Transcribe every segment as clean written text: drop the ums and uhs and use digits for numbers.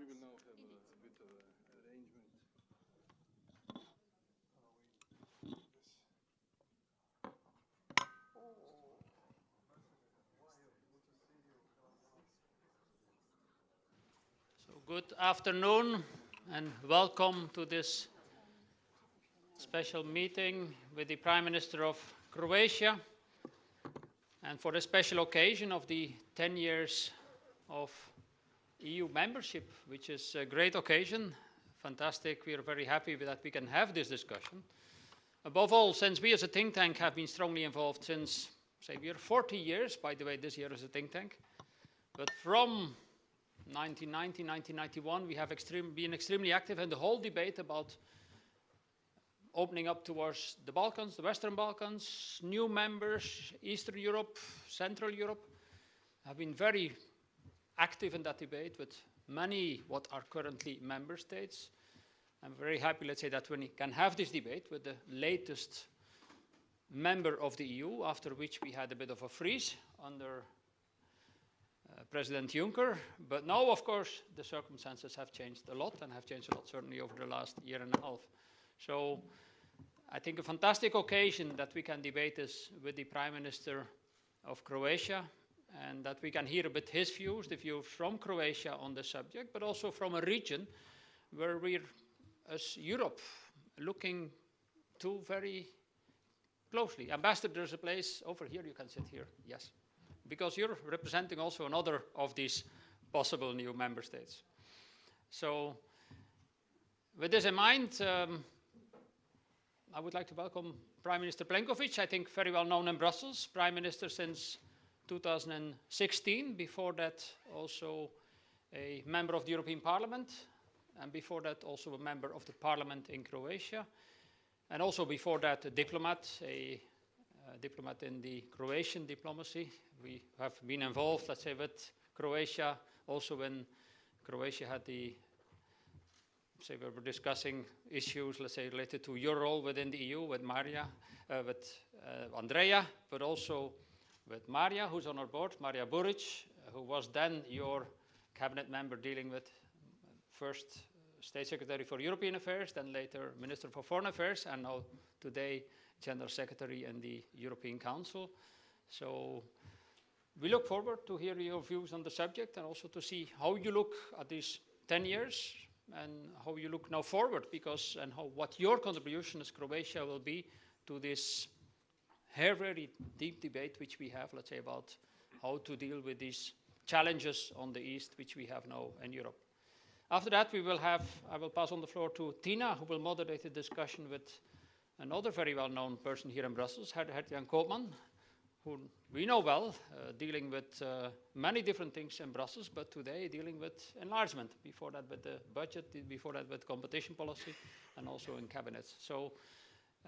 We will now have a bit of an arrangement. So good afternoon and welcome to this special meeting with the Prime Minister of Croatia, and for the special occasion of the 10 years of EU membership, which is a great occasion. Fantastic. We are very happy that we can have this discussion. Above all, since we as a think tank have been strongly involved since, say, we are 40 years, by the way, this year as a think tank. But from 1990, 1991, we have been extremely active in the whole debate about opening up towards the Balkans, the Western Balkans, new members, Eastern Europe, Central Europe. Have been very active in that debate with many what are currently member states. I'm very happy, let's say, that we can have this debate with the latest member of the EU, after which we had a bit of a freeze under President Juncker. But now, of course, the circumstances have changed a lot and have changed a lot, certainly over the last year and a half. So I think a fantastic occasion that we can debate this with the Prime Minister of Croatia, and that we can hear a bit his views, the views from Croatia on the subject, but also from a region where we're, as Europe, looking to very closely. Ambassador, there's a place over here, you can sit here, yes. Because you're representing also another of these possible new member states. So, with this in mind, I would like to welcome Prime Minister Plenković, I think very well known in Brussels, Prime Minister since 2016, before that also a member of the European Parliament, and before that also a member of the Parliament in Croatia, and also before that a diplomat in the Croatian diplomacy. We have been involved, let's say, with Croatia, also when Croatia had the, say, we were discussing issues, let's say, related to your role within the EU with Andrea, but also with Maria, who's on our board, Maria Buric, who was then your cabinet member dealing with first State Secretary for European Affairs, then later Minister for Foreign Affairs, and now today General Secretary in the European Council. So we look forward to hear your views on the subject and also to see how you look at these 10 years and how you look now forward, because and what your contribution as Croatia will be to this very deep debate which we have, let's say, about how to deal with these challenges on the East which we have now in Europe. After that, I will pass on the floor to Tina, who will moderate the discussion with another very well-known person here in Brussels, Gert-Jan Koopman, who we know well, dealing with many different things in Brussels, but today dealing with enlargement, before that with the budget, before that with competition policy, and also in cabinets. So,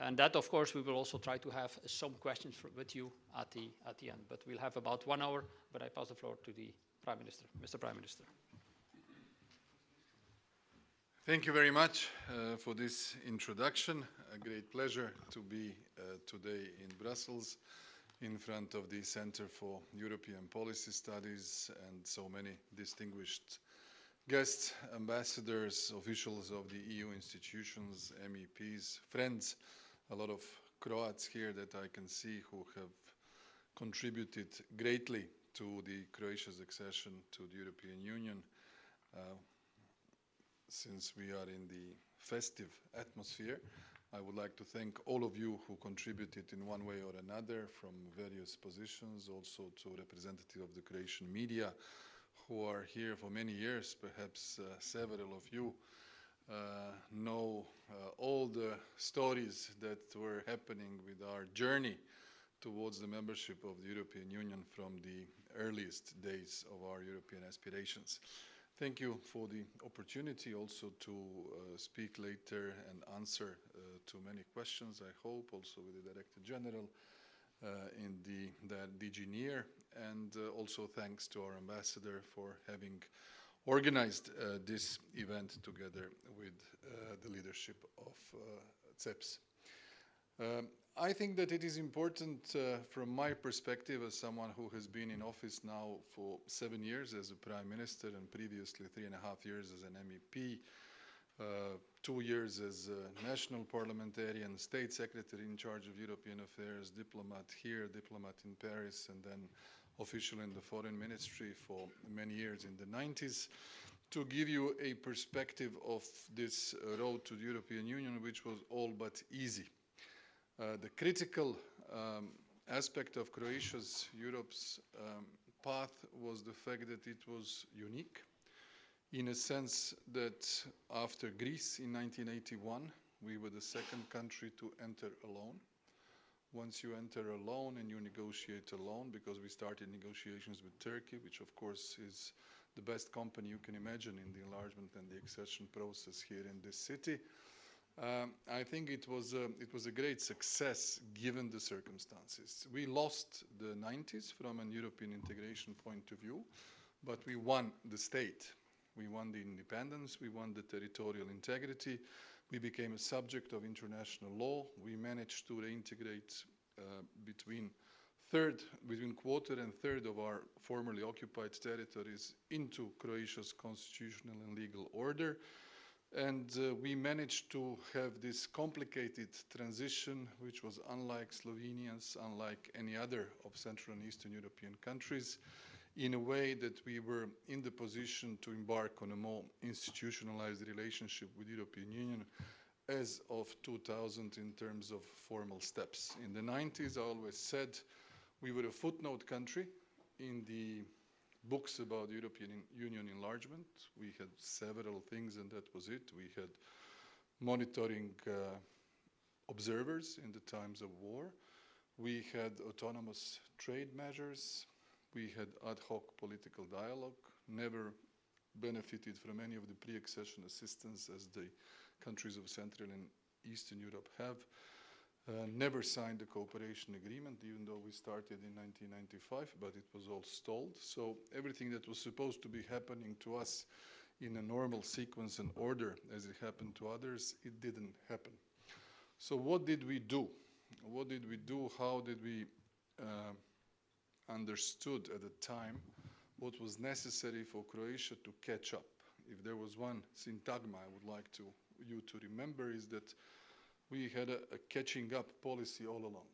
and that, of course, we will also try to have some questions with you at the end. But we'll have about 1 hour, but I pass the floor to the Prime Minister. Mr. Prime Minister. Thank you very much for this introduction. A great pleasure to be today in Brussels in front of the Center for European Policy Studies and so many distinguished guests, ambassadors, officials of the EU institutions, MEPs, friends, a lot of Croats here that I can see who have contributed greatly to the Croatia's accession to the European Union. Since we are in the festive atmosphere, I would like to thank all of you who contributed in one way or another from various positions, also to representatives of the Croatian media who are here for many years. Perhaps several of you know all the stories that were happening with our journey towards the membership of the European Union from the earliest days of our European aspirations. Thank you for the opportunity also to speak later and answer to many questions, I hope, also with the Director General in the DG NEAR, and also thanks to our ambassador for having organized this event together with the leadership of CEPS. I think that it is important from my perspective as someone who has been in office now for 7 years as a Prime Minister and previously 3.5 years as an MEP, 2 years as a national parliamentarian, state secretary in charge of European affairs, diplomat here, diplomat in Paris, and then official in the foreign ministry for many years in the 90s, to give you a perspective of this road to the European Union, which was all but easy. The critical aspect of Croatia's Europe's path was the fact that it was unique, in a sense that after Greece in 1981, we were the second country to enter alone. Once you enter alone and you negotiate alone, because we started negotiations with Turkey, which of course is the best company you can imagine in the enlargement and the accession process here in this city, I think it was a great success given the circumstances. We lost the 90s from an European integration point of view, but we won the state. We won the independence, we won the territorial integrity, we became a subject of international law, we managed to reintegrate between quarter and third of our formerly occupied territories into Croatia's constitutional and legal order. And we managed to have this complicated transition, which was unlike Slovenia's, unlike any other of Central and Eastern European countries, in a way that we were in the position to embark on a more institutionalized relationship with the European Union as of 2000 in terms of formal steps. In the 90s, I always said we were a footnote country in the books about European Union enlargement. We had several things and that was it. We had monitoring observers in the times of war. We had autonomous trade measures. We had ad hoc political dialogue, never benefited from any of the pre-accession assistance as the countries of Central and Eastern Europe have. Never signed a cooperation agreement, even though we started in 1995, but it was all stalled. So everything that was supposed to be happening to us in a normal sequence and order as it happened to others, it didn't happen. So what did we do? What did we do? How did we understood at the time what was necessary for Croatia to catch up? If there was one syntagma I would like you to remember is that we had a catching up policy all along.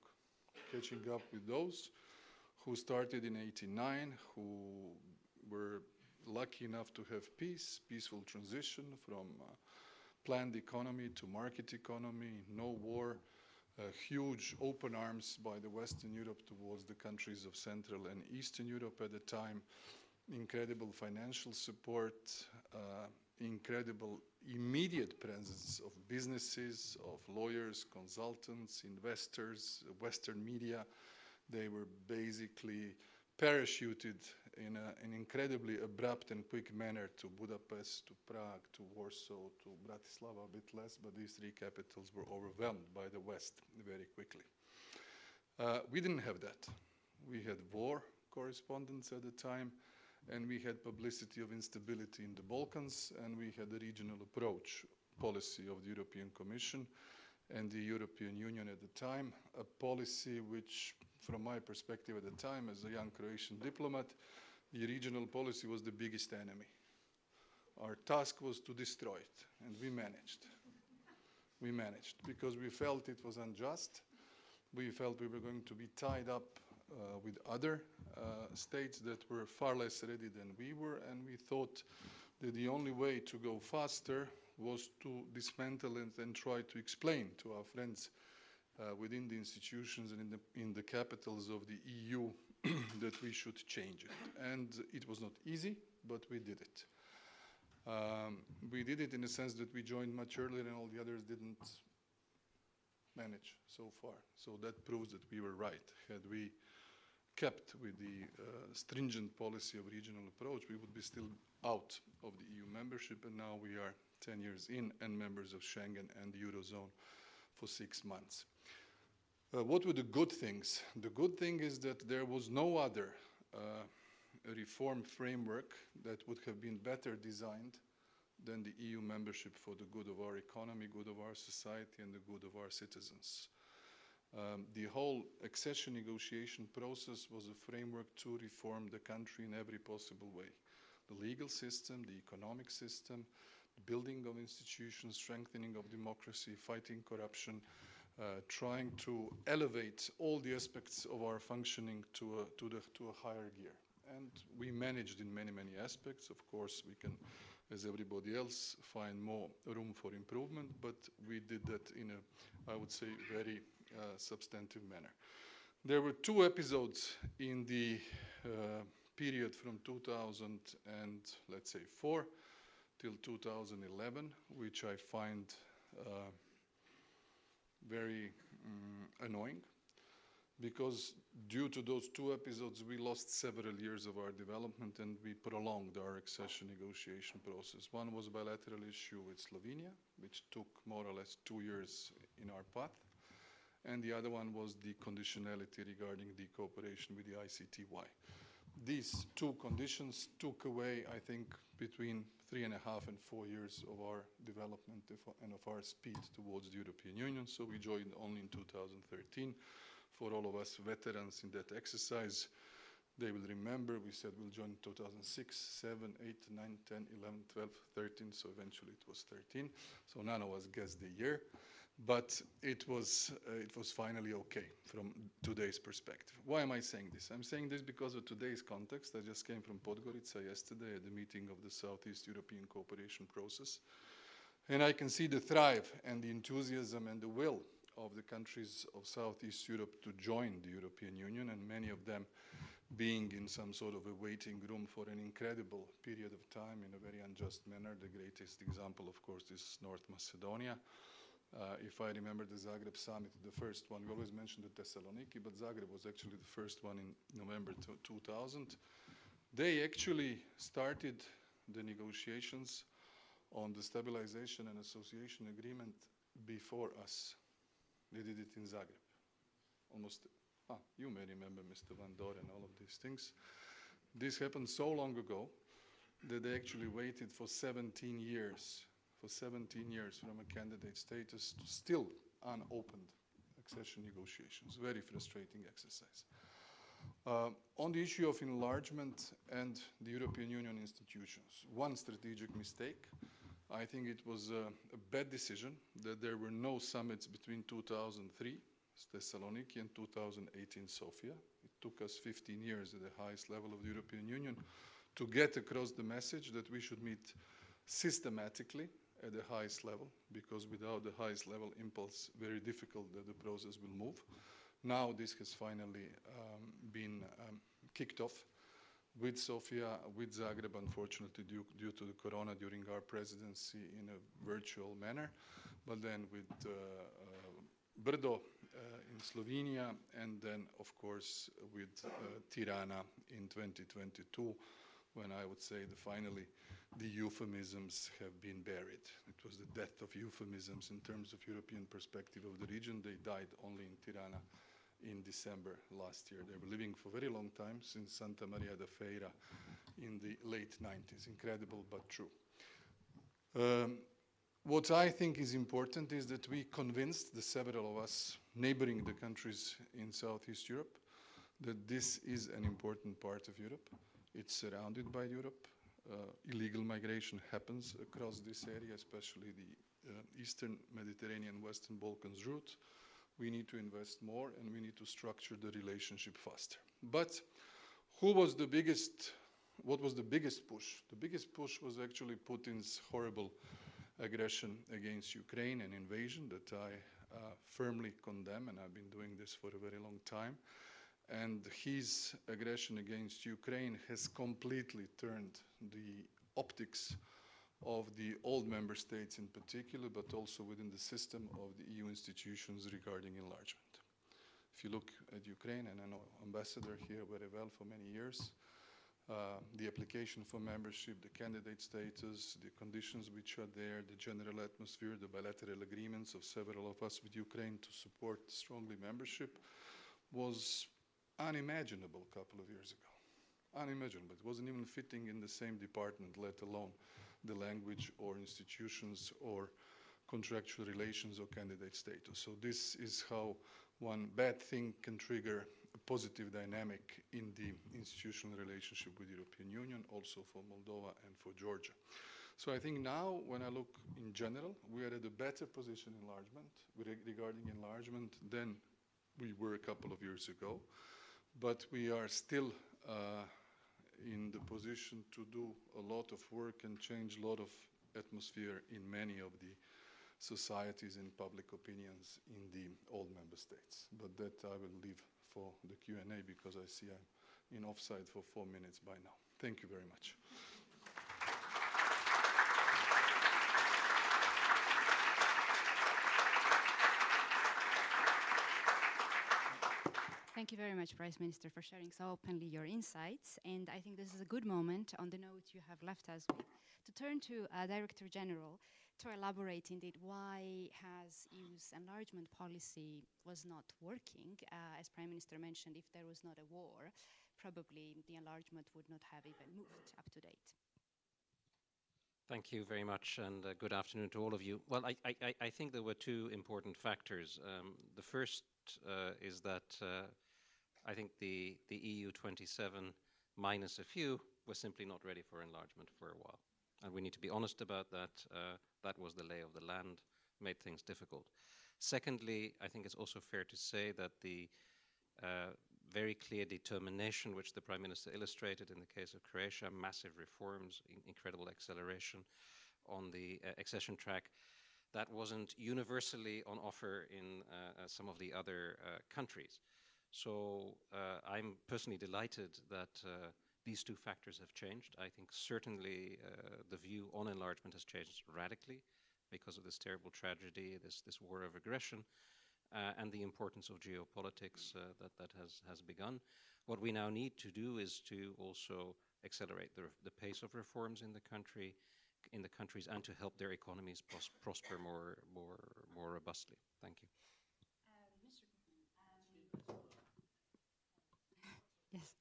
Catching up with those who started in '89, who were lucky enough to have peaceful transition from planned economy to market economy, no war, huge open arms by the Western Europe towards the countries of Central and Eastern Europe at the time, incredible financial support, incredible immediate presence of businesses, of lawyers, consultants, investors, Western media. They were basically parachuted in an incredibly abrupt and quick manner to Budapest, to Prague, to Warsaw, to Bratislava, a bit less, but these three capitals were overwhelmed by the West very quickly. We didn't have that. We had war correspondence at the time, and we had publicity of instability in the Balkans, and we had the regional approach policy of the European Commission and the European Union at the time, a policy which, from my perspective at the time as a young Croatian diplomat, the regional policy was the biggest enemy. Our task was to destroy it, and we managed. We managed because we felt it was unjust. We felt we were going to be tied up with other states that were far less ready than we were, and we thought that the only way to go faster was to dismantle it and try to explain to our friends within the institutions and in the capitals of the EU that we should change it. And it was not easy, but we did it. We did it in the sense that we joined much earlier and all the others didn't manage so far. So that proves that we were right. Had we kept with the stringent policy of regional approach, we would be still out of the EU membership, and now we are 10 years in and members of Schengen and the Eurozone for 6 months. What were the good things? The good thing is that there was no other reform framework that would have been better designed than the EU membership for the good of our economy, good of our society, and the good of our citizens. The whole accession negotiation process was a framework to reform the country in every possible way. The legal system, the economic system, the building of institutions, strengthening of democracy, fighting corruption, trying to elevate all the aspects of our functioning to a higher gear. And we managed in many, many aspects. Of course, we can, as everybody else, find more room for improvement, but we did that in a, I would say, very substantive manner. There were 2 episodes in the period from 2000 and, let's say, 4 till 2011, which I find very annoying, because due to those 2 episodes, we lost several years of our development and we prolonged our accession negotiation process. One was a bilateral issue with Slovenia, which took more or less 2 years in our path. And the other one was the conditionality regarding the cooperation with the ICTY. These 2 conditions took away, I think, between 3.5 and 4 years of our development and of our speed towards the European Union. So we joined only in 2013. For all of us veterans in that exercise, they will remember we said we'll join 2006, 7, 8, 9, 10, 11, 12, 13, so eventually it was 13. So none of us guessed the year, but it was finally okay from today's perspective. Why am I saying this? I'm saying this because of today's context. I just came from Podgorica yesterday at the meeting of the Southeast European Cooperation Process, and I can see the thrive and the enthusiasm and the will of the countries of Southeast Europe to join the European Union, and many of them being in some sort of a waiting room for an incredible period of time in a very unjust manner. The greatest example, of course, is North Macedonia. If I remember the Zagreb summit, the first one, we always mention the Thessaloniki, but Zagreb was actually the first one in November 2000. They actually started the negotiations on the stabilization and association agreement before us. They did it in Zagreb. Almost, you may remember Mr. Van Doren and all of these things. This happened so long ago that they actually waited for 17 years, from a candidate status to still unopened accession negotiations. Very frustrating exercise. On the issue of enlargement and the European Union institutions, one strategic mistake. I think it was a bad decision that there were no summits between 2003, Thessaloniki, and 2018, Sofia. It took us 15 years at the highest level of the European Union to get across the message that we should meet systematically at the highest level, because without the highest level impulse, very difficult that the process will move. Now this has finally been kicked off with Sofia, with Zagreb, unfortunately due to the corona during our presidency in a virtual manner, but then with Brdo in Slovenia, and then of course with Tirana in 2022, when I would say that finally the euphemisms have been buried. It was the death of euphemisms in terms of European perspective of the region. They died only in Tirana in December last year. They were living for a very long time, since Santa Maria da Feira in the late 90s. Incredible, but true. What I think is important is that we convinced the several of us neighboring the countries in Southeast Europe that this is an important part of Europe. It's surrounded by Europe. Illegal migration happens across this area, especially the Eastern Mediterranean, Western Balkans route. We need to invest more and we need to structure the relationship faster. But what was the biggest push? The biggest push was actually Putin's horrible aggression against Ukraine and invasion that I firmly condemn, and I've been doing this for a very long time. And his aggression against Ukraine has completely turned the optics of the old member states in particular, but also within the system of the EU institutions regarding enlargement. If you look at Ukraine, and I know Ambassador here very well for many years, the application for membership, the candidate status, the conditions which are there, the general atmosphere, the bilateral agreements of several of us with Ukraine to support strongly membership was unimaginable a couple of years ago. Unimaginable. It wasn't even fitting in the same department, let alone the language or institutions or contractual relations or candidate status. So this is how one bad thing can trigger a positive dynamic in the institutional relationship with the European Union, also for Moldova and for Georgia. So I think now, when I look in general, we are at a better position regarding enlargement than we were a couple of years ago. But we are still in the position to do a lot of work and change a lot of atmosphere in many of the societies and public opinions in the old member states. But that I will leave for the Q&A because I see I'm in offside for 4 minutes by now. Thank you very much. Thank you very much, Prime Minister, for sharing so openly your insights. And I think this is a good moment, on the note you have left us with, to turn to Director General to elaborate indeed why has EU's enlargement policy was not working. As Prime Minister mentioned, if there was not a war, probably the enlargement would not have even moved up to date. Thank you very much, and good afternoon to all of you. Well, I think there were two important factors. The first is that I think the EU 27, minus a few, was simply not ready for enlargement for a while. And we need to be honest about that. That was the lay of the land, made things difficult. Secondly, I think it's also fair to say that the very clear determination which the Prime Minister illustrated in the case of Croatia, massive reforms, incredible acceleration on the accession track, that wasn't universally on offer in some of the other countries. So I'm personally delighted that these two factors have changed. I think certainly the view on enlargement has changed radically because of this terrible tragedy, this war of aggression, and the importance of geopolitics that has begun. What we now need to do is to also accelerate the pace of reforms in the countries and to help their economies prosper more robustly. Thank you. Yes.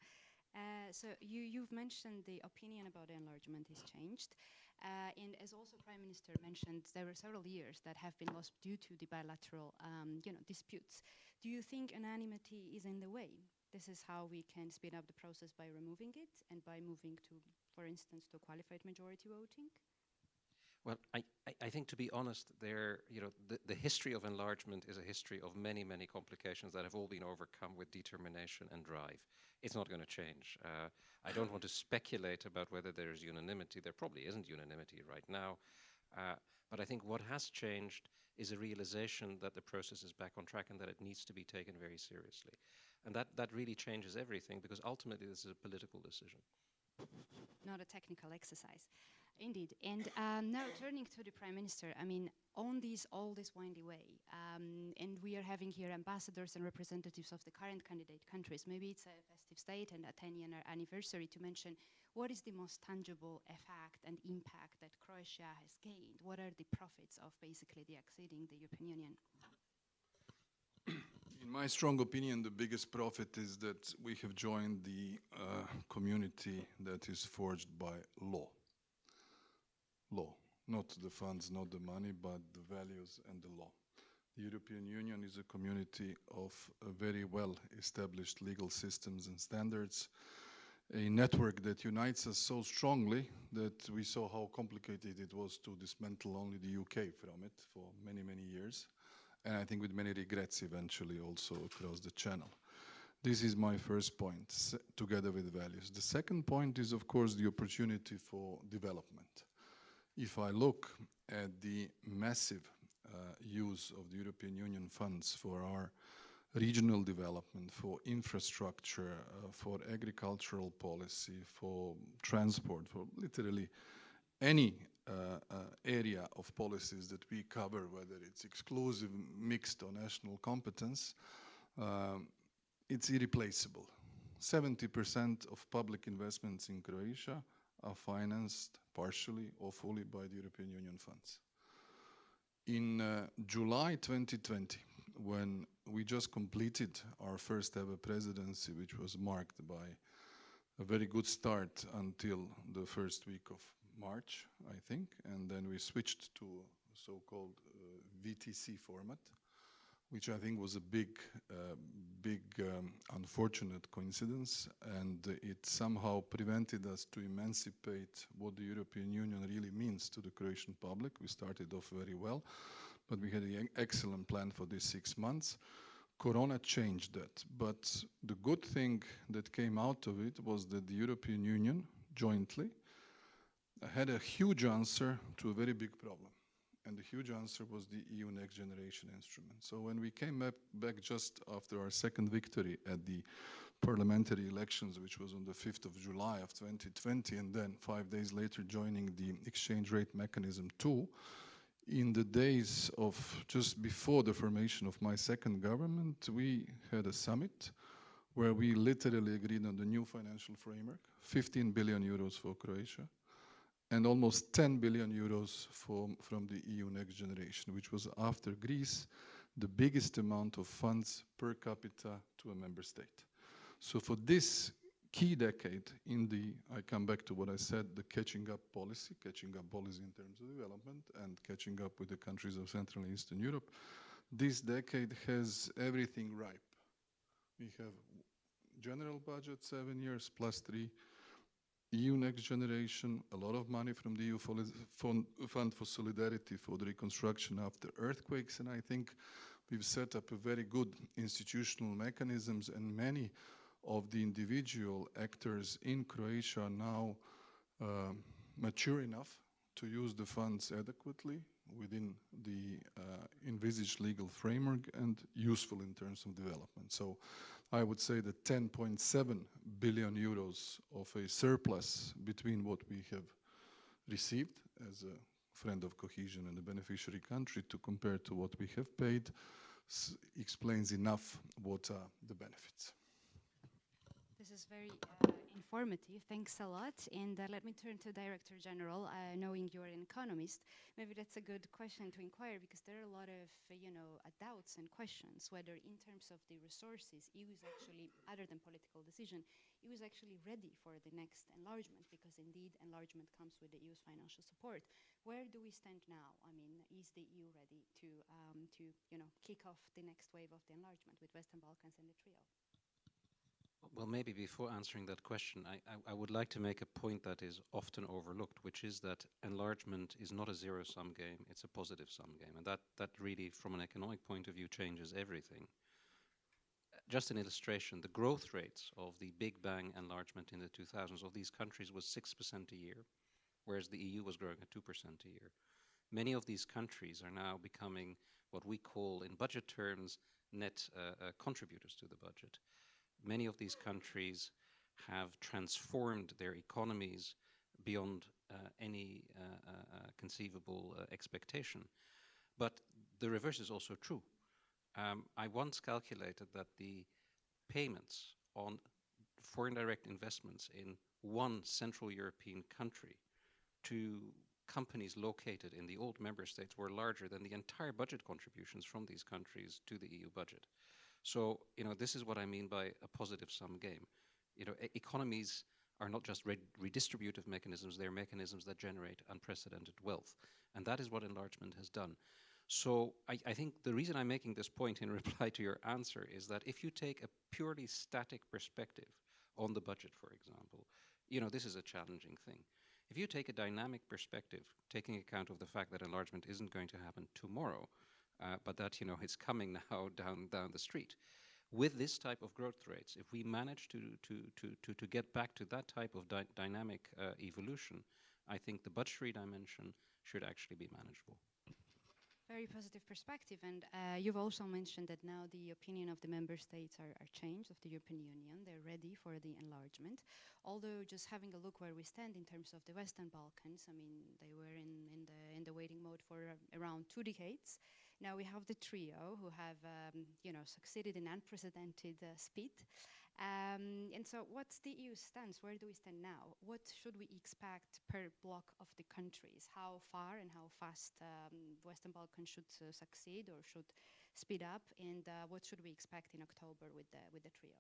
So you've mentioned the opinion about enlargement has changed. And as also Prime Minister mentioned, there were several years that have been lost due to the bilateral disputes. Do you think anonymity is in the way? This is how we can speed up the process by removing it and by moving to, for instance, to qualified majority voting? Well, I think, to be honest, the history of enlargement is a history of many, many complications that have all been overcome with determination and drive. It's not going to change. I don't want to speculate about whether there is unanimity. There probably isn't unanimity right now. But I think what has changed is a realization that the process is back on track and that it needs to be taken very seriously. And that really changes everything, because ultimately this is a political decision. Not a technical exercise. Indeed. And now turning to the Prime Minister, I mean, on all this windy way, and we are having here ambassadors and representatives of the current candidate countries. Maybe it's a festive state and a 10-year anniversary to mention what is the most tangible effect and impact that Croatia has gained? What are the profits of basically the acceding the European Union? In my strong opinion, the biggest profit is that we have joined the community that is forged by law. Law, not the funds, not the money, but the values and the law. The European Union is a community of very well-established legal systems and standards, a network that unites us so strongly that we saw how complicated it was to dismantle only the UK from it for many, many years. And I think with many regrets eventually also across the channel. This is my first point, together with values. The second point is, of course, the opportunity for development. If I look at the massive use of the European Union funds for our regional development, for infrastructure, for agricultural policy, for transport, for literally any area of policies that we cover, whether it's exclusive, mixed, or national competence, it's irreplaceable. 70% of public investments in Croatia are financed partially or fully by the European Union funds. In July 2020, when we just completed our first ever presidency, which was marked by a very good start until the first week of March, I think, and then we switched to so-called VTC format, which I think was a big unfortunate coincidence, and it somehow prevented us to emancipate what the European Union really means to the Croatian public. We started off very well, but we had an excellent plan for these 6 months. Corona changed that, but the good thing that came out of it was that the European Union jointly had a huge answer to a very big problem. And the huge answer was the EU Next Generation instrument. So when we came back just after our second victory at the parliamentary elections, which was on the 5th of July of 2020, and then 5 days later joining the exchange rate mechanism tool, in the days of just before the formation of my second government, we had a summit where we literally agreed on the new financial framework, 15 billion euros for Croatia, and almost 10 billion euros from the EU Next Generation, which was, after Greece, the biggest amount of funds per capita to a member state. So for this key decade I come back to what I said, the catching up policy in terms of development and catching up with the countries of Central and Eastern Europe, this decade has everything ripe. We have general budget, 7 years plus 3, EU Next Generation, a lot of money from the EU Fund for Solidarity for the reconstruction after earthquakes, and I think we've set up a very good institutional mechanisms, and many of the individual actors in Croatia are now mature enough to use the funds adequately within the envisaged legal framework and useful in terms of development. So I would say that 10.7 billion euros of a surplus between what we have received as a friend of cohesion and a beneficiary country to compare to what we have paid explains enough what are the benefits. This is very informative. Thanks a lot. And let me turn to Director General. Knowing you're an economist, maybe that's a good question to inquire, because there are a lot of doubts and questions whether, in terms of the resources, EU is actually, other than political decision, EU is actually ready for the next enlargement, because indeed enlargement comes with the EU's financial support. Where do we stand now? I mean, is the EU ready to kick off the next wave of the enlargement with Western Balkans and the trio? Well, maybe before answering that question, I would like to make a point that is often overlooked, which is that enlargement is not a zero-sum game, it's a positive-sum game. And that really, from an economic point of view, changes everything. Just an illustration, the growth rates of the Big Bang enlargement in the 2000s of these countries was 6% a year, whereas the EU was growing at 2% a year. Many of these countries are now becoming what we call, in budget terms, net contributors to the budget. Many of these countries have transformed their economies beyond any conceivable expectation. But the reverse is also true. I once calculated that the payments on foreign direct investments in one Central European country to companies located in the old member states were larger than the entire budget contributions from these countries to the EU budget. So, this is what I mean by a positive-sum game. Economies are not just redistributive mechanisms, they're mechanisms that generate unprecedented wealth. And that is what enlargement has done. So I think the reason I'm making this point in reply to your answer is that if you take a purely static perspective on the budget, for example, this is a challenging thing. If you take a dynamic perspective, taking account of the fact that enlargement isn't going to happen tomorrow, but that it's coming now down the street. With this type of growth rates, if we manage to get back to that type of dynamic evolution, I think the budgetary dimension should actually be manageable. Very positive perspective, and you've also mentioned that now the opinion of the member states are changed, of the European Union. They're ready for the enlargement. Although, just having a look where we stand in terms of the Western Balkans, I mean, they were in the waiting mode for around 2 decades. Now we have the trio who have succeeded in unprecedented speed. And so what's the EU stance? Where do we stand now? What should we expect per bloc of the countries? How far and how fast Western Balkans should succeed or should speed up? And what should we expect in October with the trio?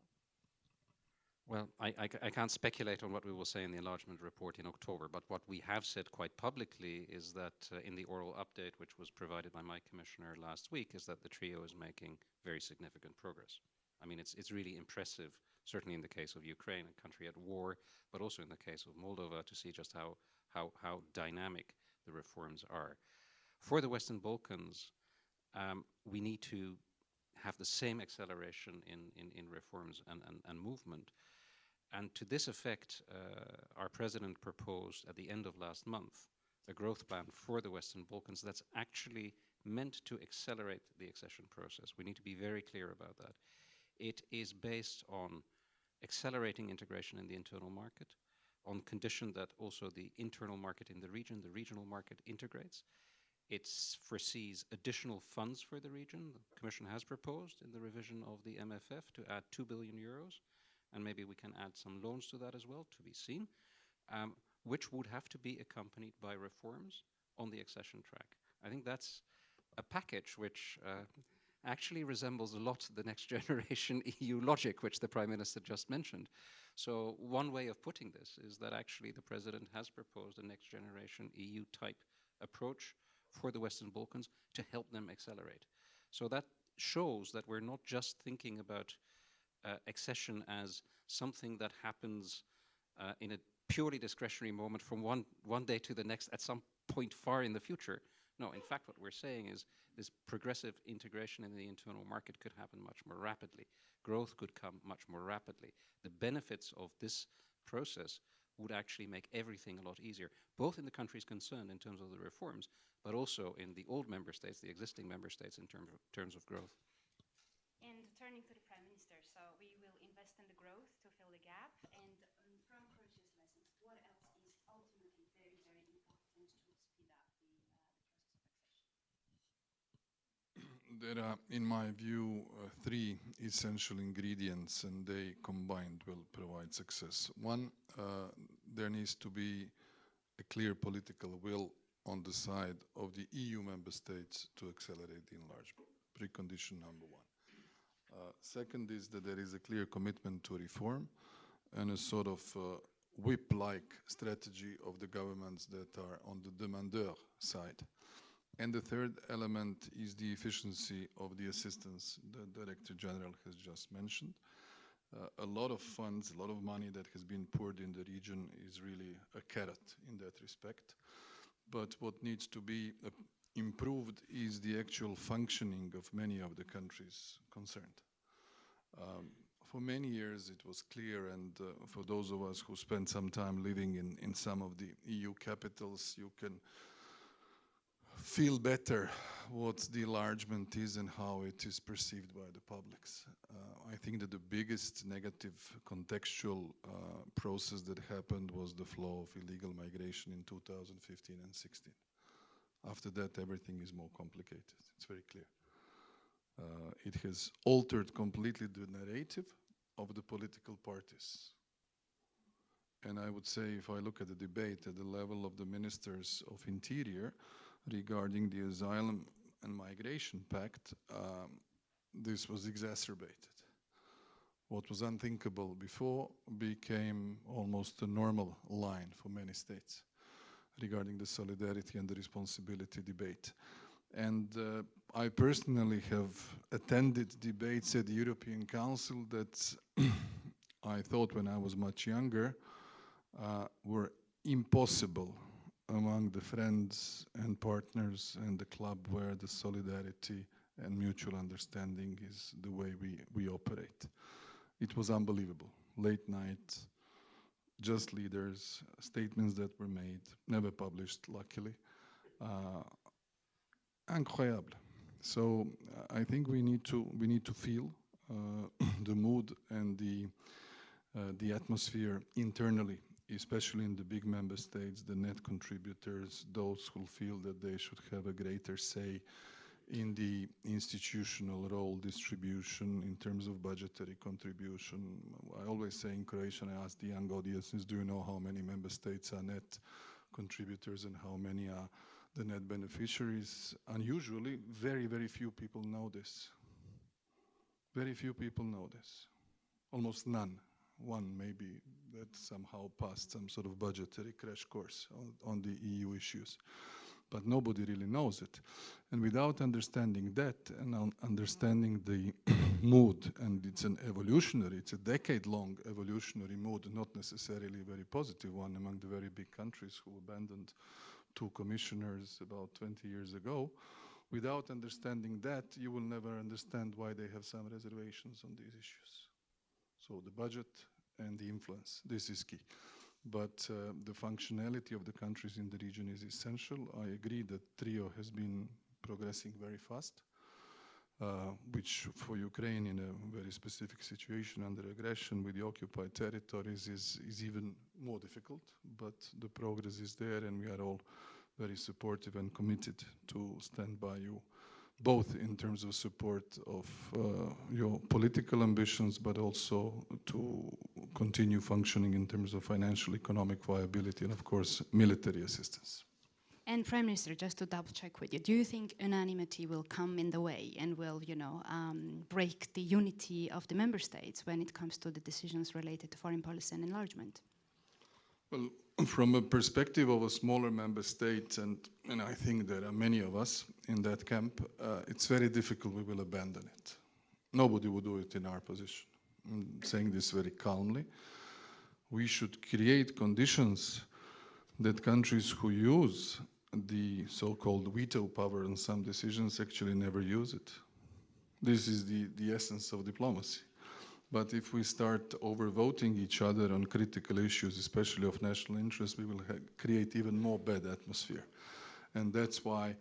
Well, I can't speculate on what we will say in the enlargement report in October, but what we have said quite publicly is that in the oral update, which was provided by my commissioner last week, is that the trio is making very significant progress. I mean, it's really impressive, certainly in the case of Ukraine, a country at war, but also in the case of Moldova, to see just how dynamic the reforms are. For the Western Balkans, we need to have the same acceleration in reforms and movement. And to this effect, our president proposed at the end of last month a growth plan for the Western Balkans that's actually meant to accelerate the accession process. We need to be very clear about that. It is based on accelerating integration in the internal market, on condition that also the internal market in the regional market integrates. It foresees additional funds for the region. The Commission has proposed in the revision of the MFF to add 2 billion euros, and maybe we can add some loans to that as well, to be seen, which would have to be accompanied by reforms on the accession track. I think that's a package which actually resembles a lot the next generation EU logic, which the Prime Minister just mentioned. So one way of putting this is that actually the President has proposed a next generation EU type approach for the Western Balkans to help them accelerate. So that shows that we're not just thinking about accession as something that happens in a purely discretionary moment from one day to the next at some point far in the future. No, in fact, what we're saying is this progressive integration in the internal market could happen much more rapidly. Growth could come much more rapidly. The benefits of this process would actually make everything a lot easier, both in the countries concerned in terms of the reforms, but also in the old member states, the existing member states in terms of growth. And turning to the Prime Minister, so we will invest in the growth to fill the gap. And from Croatia's lessons, what else is ultimately very, very important to speed up the process of accession? There are, in my view, three essential ingredients, and they combined will provide success. One, there needs to be a clear political will on the side of the EU member states to accelerate the enlargement. Precondition number one. Second is that there is a clear commitment to reform and a sort of whip-like strategy of the governments that are on the demandeur side. And the third element is the efficiency of the assistance the Director General has just mentioned. A lot of funds, a lot of money that has been poured in the region is really a carrot in that respect. But what needs to be improved is the actual functioning of many of the countries concerned. For many years it was clear, and for those of us who spent some time living in some of the EU capitals, you can feel better what the enlargement is and how it is perceived by the publics. I think that the biggest negative contextual process that happened was the flow of illegal migration in 2015 and 16. After that, everything is more complicated. It's very clear. It has altered completely the narrative of the political parties. And I would say, if I look at the debate at the level of the ministers of interior regarding the asylum and migration pact, this was exacerbated. What was unthinkable before became almost a normal line for many states regarding the solidarity and the responsibility debate. And I personally have attended debates at the European Council that I thought when I was much younger were impossible among the friends and partners and the club where the solidarity and mutual understanding is the way we operate. It was unbelievable. Late night, just leaders, statements that were made, never published, luckily. Incroyable. So I think we need to feel the mood and the atmosphere internally, especially in the big member states, the net contributors, those who feel that they should have a greater say in the institutional role distribution in terms of budgetary contribution. I always say in Croatia, and I ask the young audiences, do you know how many member states are net contributors and how many are the net beneficiaries? Unusually, very, very few people know this. Very few people know this. Almost none. One maybe that somehow passed some sort of budgetary crash course on the EU issues. But nobody really knows it. And without understanding that and understanding the mood, and it's an evolutionary, it's a decade-long evolutionary mood, not necessarily a very positive one among the very big countries who abandoned 2 commissioners about 20 years ago. Without understanding that, you will never understand why they have some reservations on these issues. So the budget and the influence, this is key. But the functionality of the countries in the region is essential. I agree that TRIO has been progressing very fast, which for Ukraine in a very specific situation under aggression with the occupied territories is even more difficult. But the progress is there, and we are all very supportive and committed to stand by you, both in terms of support of your political ambitions, but also to continue functioning in terms of financial, economic viability, and of course, military assistance. And Prime Minister, just to double check with you, do you think unanimity will come in the way and will, break the unity of the member states when it comes to the decisions related to foreign policy and enlargement? Well, from a perspective of a smaller member state, and I think there are many of us in that camp, it's very difficult we will abandon it. Nobody would do it in our position. I'm saying this very calmly. We should create conditions that countries who use the so-called veto power on some decisions actually never use it. This is the essence of diplomacy. But if we start overvoting each other on critical issues, especially of national interest, we will create even more bad atmosphere. And that's why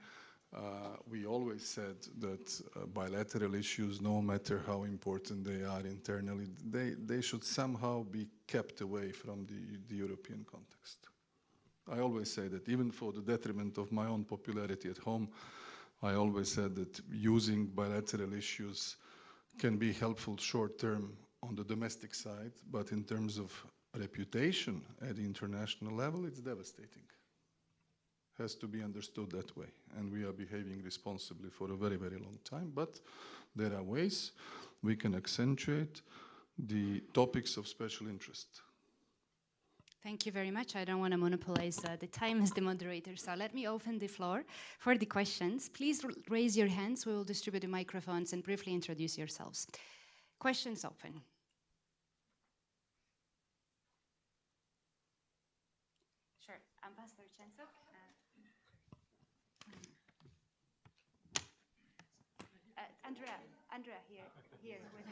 we always said that bilateral issues, no matter how important they are internally, they should somehow be kept away from the European context. I always say that even for the detriment of my own popularity at home, I always said that using bilateral issues can be helpful short-term on the domestic side, but in terms of reputation at the international level, it's devastating. Has to be understood that way, and we are behaving responsibly for a very, very long time, but there are ways we can accentuate the topics of special interest. Thank you very much. I don't want to monopolize the time as the moderator, so let me open the floor for the questions. Please raise your hands. We will distribute the microphones and briefly introduce yourselves. Questions open. Sure. Ambassador Chenchuk. Andrea, here with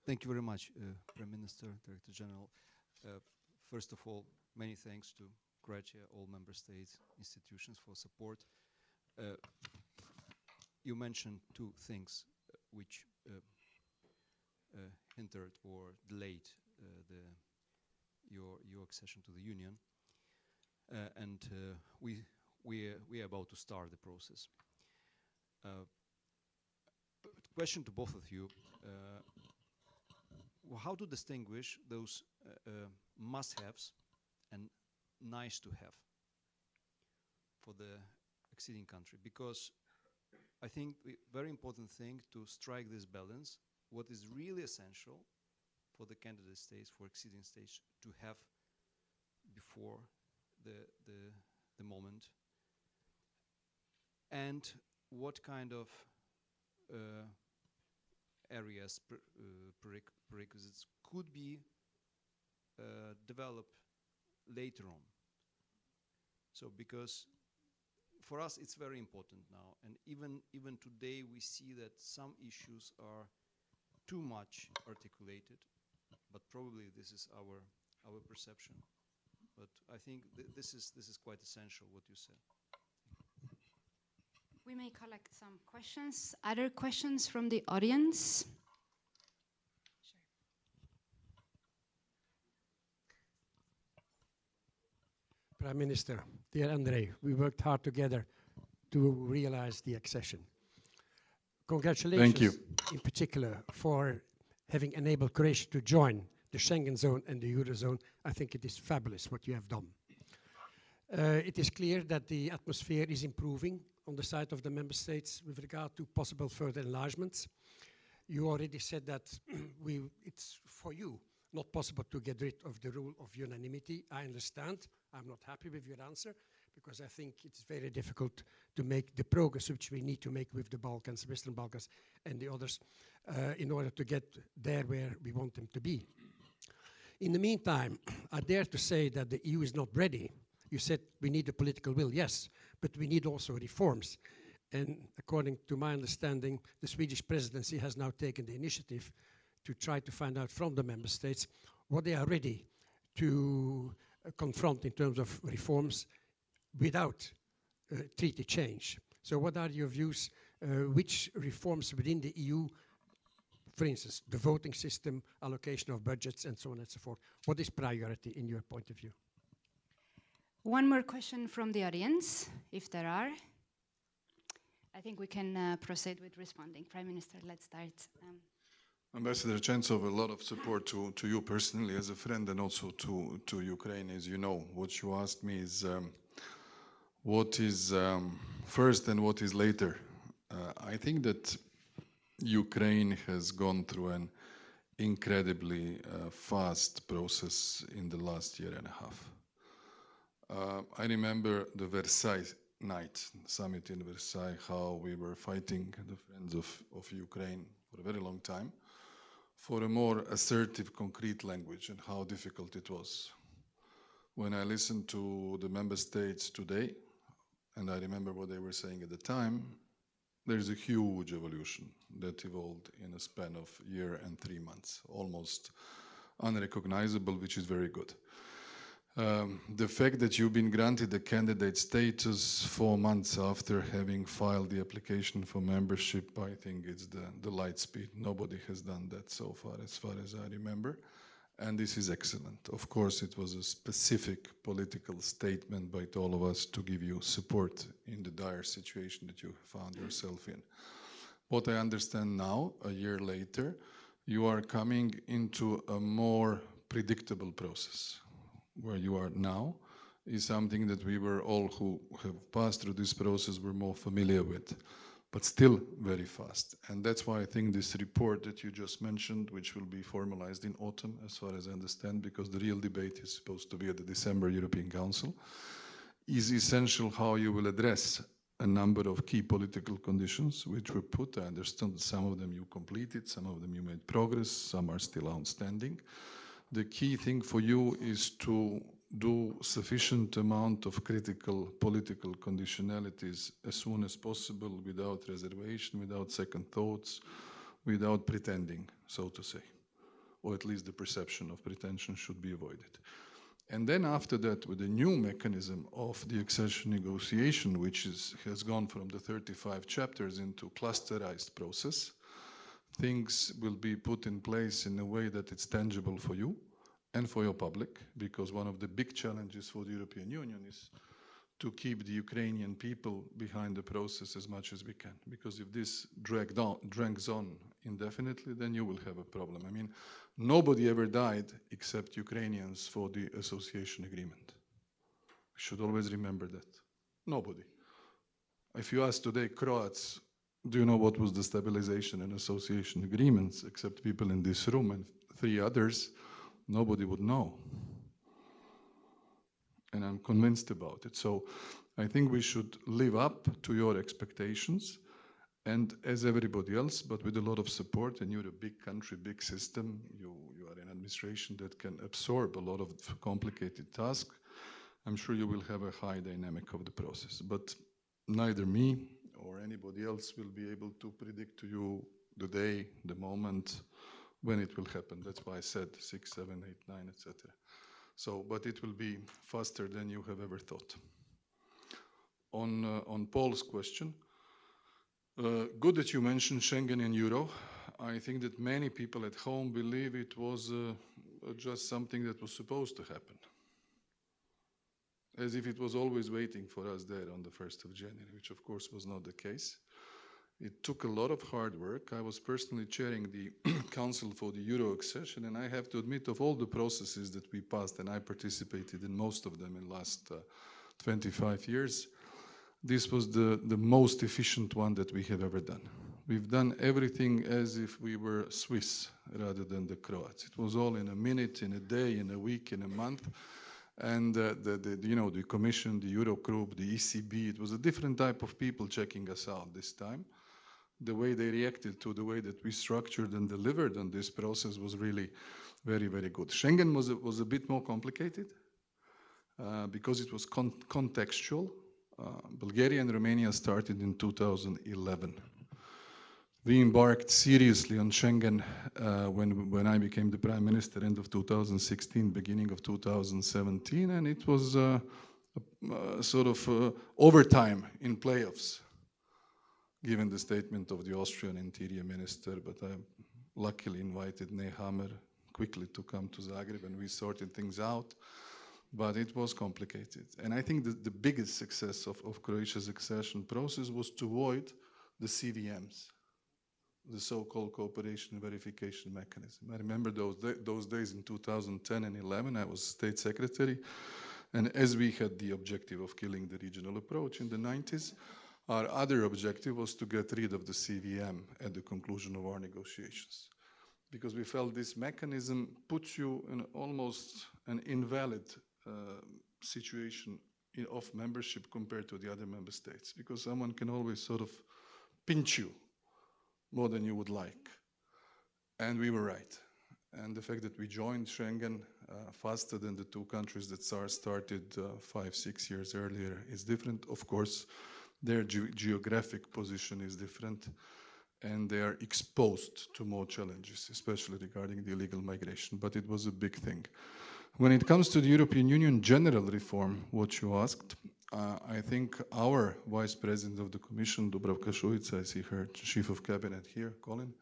Thank you very much, Prime Minister, Director General. First of all, many thanks to Croatia, all member states, institutions for support. You mentioned 2 things which hindered or delayed your accession to the Union, and we are about to start the process. Question to both of you. How to distinguish those must-haves and nice-to-have for the acceding country? Because I think the very important thing to strike this balance, what is really essential for the candidate states, for acceding states, to have before the moment, and what kind of areas, prerequisites could be developed later on. So because for us it's very important now, and even today we see that some issues are too much articulated, but probably this is our perception. But I think this is quite essential what you said. We may collect some questions. Other questions from the audience? Sure. Prime Minister, Dear Andrei, we worked hard together to realize the accession. Congratulations, Thank you. in particular, for having enabled Croatia to join the Schengen zone and the Eurozone. I think it is fabulous what you have done. It is clear that the atmosphere is improving on the side of the member states with regard to possible further enlargements. You already said that it's for you not possible to get rid of the rule of unanimity. I understand. I'm not happy with your answer because I think it's very difficult to make the progress which we need to make with the Balkans, Western Balkans, and the others in order to get there where we want them to be. In the meantime, I dare to say that the EU is not ready. You said we need the political will, yes, but we need also reforms. And according to my understanding, the Swedish presidency has now taken the initiative to try to find out from the member states what they are ready to confront in terms of reforms without treaty change. So what are your views? Which reforms within the EU, for instance, the voting system, allocation of budgets, and so on and so forth, what is priority in your point of view? One more question from the audience, if there are. I think we can proceed with responding. Prime Minister, let's start. Ambassador Chentsov, a lot of support to you personally as a friend and also to Ukraine. As you know, what you asked me is what is first and what is later. I think that Ukraine has gone through an incredibly fast process in the last year and a half. I remember the Versailles night, summit in Versailles, how we were fighting, the friends of Ukraine, for a very long time, for a more assertive, concrete language and how difficult it was. When I listened to the member states today, and I remember what they were saying at the time, there's a huge evolution that evolved in a span of a year and 3 months, almost unrecognizable, which is very good. The fact that you've been granted the candidate status 4 months after having filed the application for membership, I think it's the light speed. Nobody has done that so far as I remember. And this is excellent. Of course, it was a specific political statement by all of us to give you support in the dire situation that you found yourself in. What I understand now, a year later, you are coming into a more predictable process. Where you are now is something that we were all who have passed through this process were more familiar with, but still very fast. And that's why I think this report that you just mentioned, which will be formalized in autumn, as far as I understand, because the real debate is supposed to be at the December European Council, is essential how you will address a number of key political conditions which were put. I understand some of them you completed, some of them you made progress, some are still outstanding. The key thing for you is to do sufficient amount of critical political conditionalities as soon as possible, without reservation, without second thoughts, without pretending, so to say. Or at least the perception of pretension should be avoided. And then after that, with the new mechanism of the accession negotiation, which has gone from the 35 chapters into clusterized process, things will be put in place in a way that it's tangible for you and for your public, because one of the big challenges for the European Union is to keep the Ukrainian people behind the process as much as we can. Because if this drags on indefinitely, then you will have a problem. I mean, nobody ever died except Ukrainians for the association agreement. We should always remember that. Nobody. If you ask today Croats, do you know what was the stabilization and association agreements, except people in this room and 3 others, nobody would know. And I'm convinced about it. So I think we should live up to your expectations, and as everybody else, but with a lot of support, and you're a big country, big system, you are an administration that can absorb a lot of complicated tasks. I'm sure you will have a high dynamic of the process, but neither me or anybody else will be able to predict to you the day, the moment when it will happen. That's why I said 6, 7, 8, 9, etc. So, but it will be faster than you have ever thought. On Paul's question, good that you mentioned Schengen and Euro. I think that many people at home believe it was just something that was supposed to happen. as if it was always waiting for us there on the 1st of January, which of course was not the case. It took a lot of hard work. I was personally chairing the Council for the Euro accession, and I have to admit, of all the processes that we passed, and I participated in most of them in the last 25 years, this was the most efficient one that we have ever done. We've done everything as if we were Swiss rather than the Croats. It was all in a minute, in a day, in a week, in a month. And the Commission, the Eurogroup, the ECB, it was a different type of people checking us out this time. The way they reacted to the way that we structured and delivered on this process was really very, very good. Schengen was a bit more complicated because it was contextual. Bulgaria and Romania started in 2011. We embarked seriously on Schengen when I became the Prime Minister, end of 2016, beginning of 2017, and it was sort of overtime in playoffs, given the statement of the Austrian Interior Minister. But I luckily invited Nehammer quickly to come to Zagreb, and we sorted things out. But it was complicated. And I think the biggest success of Croatia's accession process was to avoid the CVMs, the so-called cooperation verification mechanism. I remember those days in 2010 and 11, I was state secretary. And as we had the objective of killing the regional approach in the 90s, our other objective was to get rid of the CVM at the conclusion of our negotiations. Because we felt this mechanism puts you in almost an invalid situation of membership compared to the other member states, because someone can always sort of pinch you more than you would like. And we were right. And the fact that we joined Schengen faster than the two countries that started 5-6 years earlier is different. Of course, their geographic position is different, and they are exposed to more challenges, especially regarding the illegal migration. But it was a big thing. When it comes to the European Union general reform, what you asked, I think our Vice President of the Commission, Dubravka Šuica, I see her Chief of Cabinet here, Colin,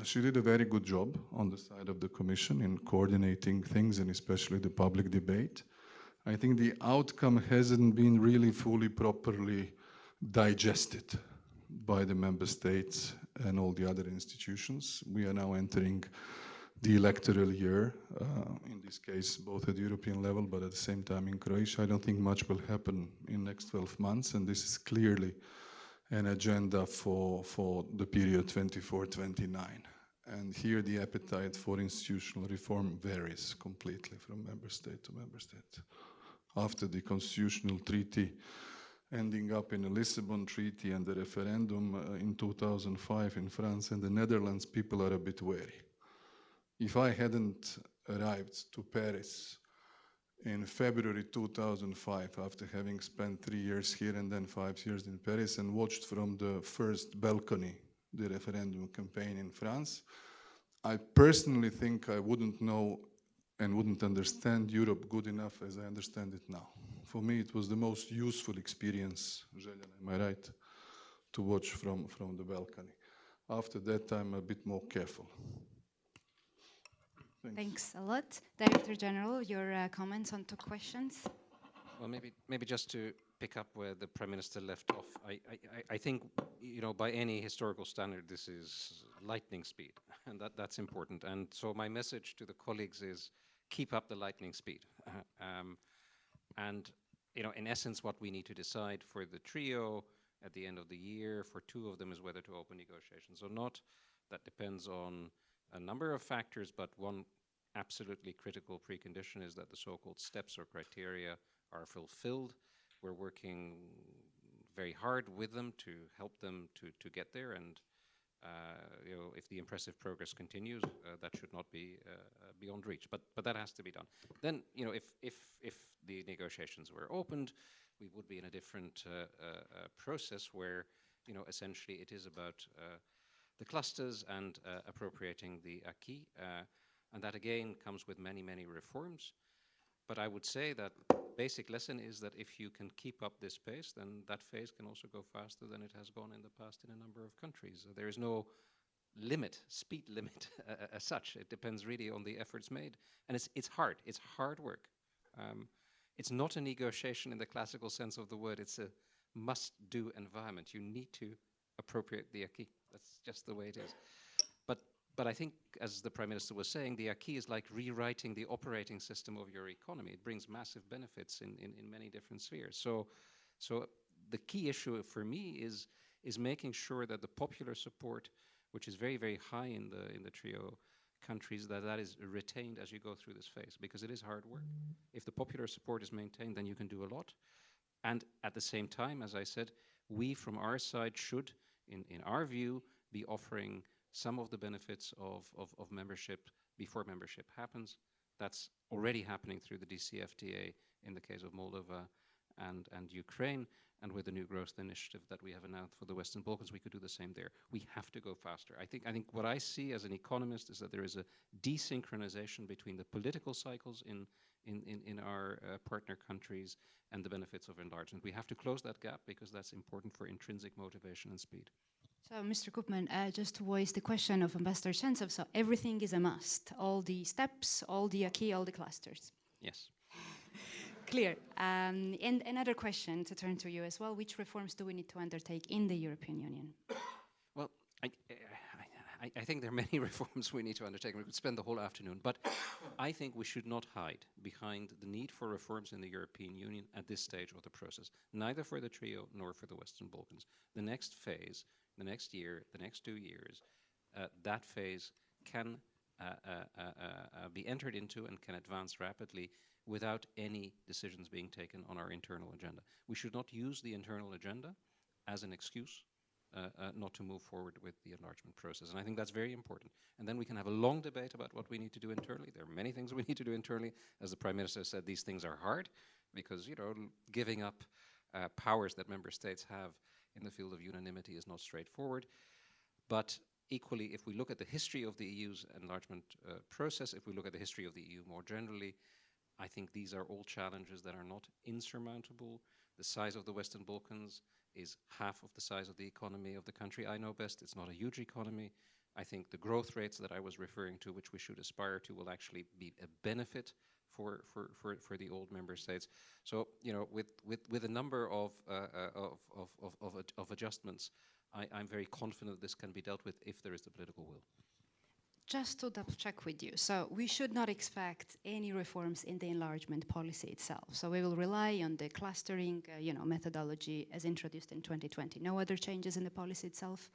she did a very good job on the side of the Commission in coordinating things, and especially the public debate. I think the outcome hasn't been really fully properly digested by the member states and all the other institutions. We are now entering the electoral year, in this case, both at the European level, but at the same time in Croatia. I don't think much will happen in the next 12 months, and this is clearly an agenda for the period 24-29. And here the appetite for institutional reform varies completely from member state to member state. After the constitutional treaty ending up in a Lisbon Treaty and the referendum in 2005 in France and the Netherlands, people are a bit wary. If I hadn't arrived to Paris in February 2005, after having spent 3 years here and then 5 years in Paris, and watched from the first balcony the referendum campaign in France, I personally think I wouldn't know and wouldn't understand Europe good enough as I understand it now. For me, it was the most useful experience, Željana, am I right, to watch from the balcony. After that, I'm a bit more careful. Thanks a lot. Director General, your comments on two questions? Well, maybe just to pick up where the Prime Minister left off, I think, by any historical standard, this is lightning speed, and that's important. And so my message to the colleagues is keep up the lightning speed. And, in essence, what we need to decide for the trio at the end of the year, for two of them, is whether to open negotiations or not. That depends on a number of factors, but one absolutely critical precondition is that the so-called steps or criteria are fulfilled. We're working very hard with them to help them to get there, and if the impressive progress continues, that should not be beyond reach. But that has to be done. Then, if the negotiations were opened, we would be in a different process where, essentially it is about the clusters and appropriating the acquis. And that again comes with many, many reforms. But I would say that basic lesson is that if you can keep up this pace, then that phase can also go faster than it has gone in the past in a number of countries. There is no limit, speed limit as such. It depends really on the efforts made. And it's hard. It's hard work. it's not a negotiation in the classical sense of the word. It's a must-do environment. You need to appropriate the acquis. That's just the way it is. But I think, as the Prime Minister was saying, the acquis is like rewriting the operating system of your economy. It brings massive benefits in many different spheres. So the key issue for me is making sure that the popular support, which is very, very high in the trio countries, that is retained as you go through this phase, because it is hard work. If the popular support is maintained, then you can do a lot. And at the same time, as I said, we from our side should, in our view, be offering some of the benefits of membership before membership happens. That's already happening through the DCFTA in the case of Moldova and Ukraine, and with the new growth initiative that we have announced for the Western Balkans, we could do the same there. We have to go faster. I think what I see as an economist is that there is a desynchronization between the political cycles in our partner countries and the benefits of enlargement. We have to close that gap because that's important for intrinsic motivation and speed. So, Mr. Koopman, just to voice the question of Ambassador Sentsov, so everything is a must, all the steps, all the acquis, all the clusters. Yes. Clear. And another question to turn to you as well, which reforms do we need to undertake in the European Union? Well, I think there are many reforms we need to undertake. We could spend the whole afternoon, but I think we should not hide behind the need for reforms in the European Union at this stage of the process, neither for the trio nor for the Western Balkans. The next phase, the next year, the next 2 years, that phase can be entered into and can advance rapidly without any decisions being taken on our internal agenda. We should not use the internal agenda as an excuse not to move forward with the enlargement process. And I think that's very important. And then we can have a long debate about what we need to do internally. There are many things we need to do internally. As the Prime Minister said, these things are hard because, you know, giving up powers that member states have in the field of unanimity is not straightforward. But equally, if we look at the history of the EU's enlargement process, if we look at the history of the EU more generally, I think these are all challenges that are not insurmountable. The size of the Western Balkans is half of the size of the economy of the country I know best. It's not a huge economy. I think the growth rates that I was referring to, which we should aspire to, will actually be a benefit for the old member states. So, you know, with a number of adjustments, I'm very confident this can be dealt with if there is the political will. Just to double check with you, so we should not expect any reforms in the enlargement policy itself. So we will rely on the clustering, methodology as introduced in 2020. No other changes in the policy itself?